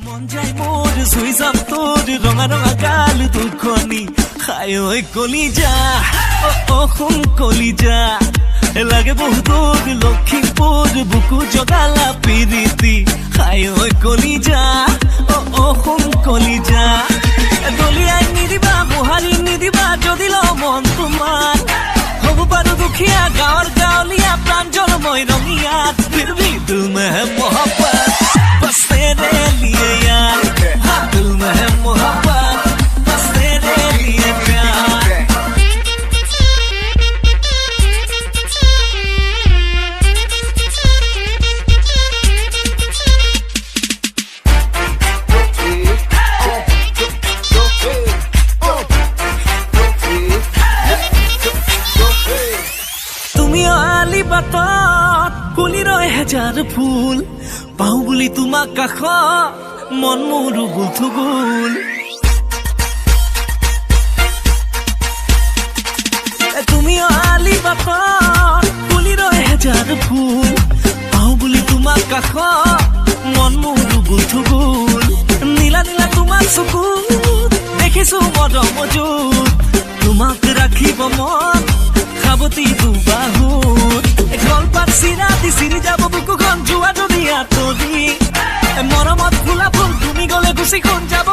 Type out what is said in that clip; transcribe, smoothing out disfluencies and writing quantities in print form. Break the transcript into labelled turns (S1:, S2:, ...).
S1: মন যায় মোৰ চুই যাম তোৰ ৰঙা ৰঙা গাল দুখনি খাই ঐ কলিজা অ সোণ কলিজা লাগে বহুত লক্ষীমপুৰ বুকু জগালা পিৰিতি খাই ঐ কলিজা অ সোণ কলিজা দলিয়াই নিদিবা মোহাৰি নিদিবা যদি ল মন তোমাৰ হ'ব পাৰো দুখীয়া গাঁৱৰ গাঁৱলীয়া প্ৰাঞ্জল মই ৰঙিয়াত ফিৰ ভি দিল মে হে মোহব্বত बस तेरे लिए यार हाँ दिल में है मोहब्बत बस तेरे लिए प्यार তুমি আলি বাটত কুলি ৰয় হেজাৰ ফুল পাওঁ বুলি তোমাক কাষ মন মোৰ গুল থুগুল তুমি আলি বাটত কুলি ৰয় হেজাৰ ফুল পাওঁ বুলি তোমাক কাষ মন মোৰ গুল থুগুল নীলা নীলা তোমাৰ চকু দেখিছো মৰম মজুত তোমাক ৰাখিব মন খাবতি দুবাহুত গলপাত চিৰা দি চিৰি যাব বুকুখন যোৱা দুনিয়া তৰি মৰমত ফুলা ফুল তুমি গলে গুচি খন যাব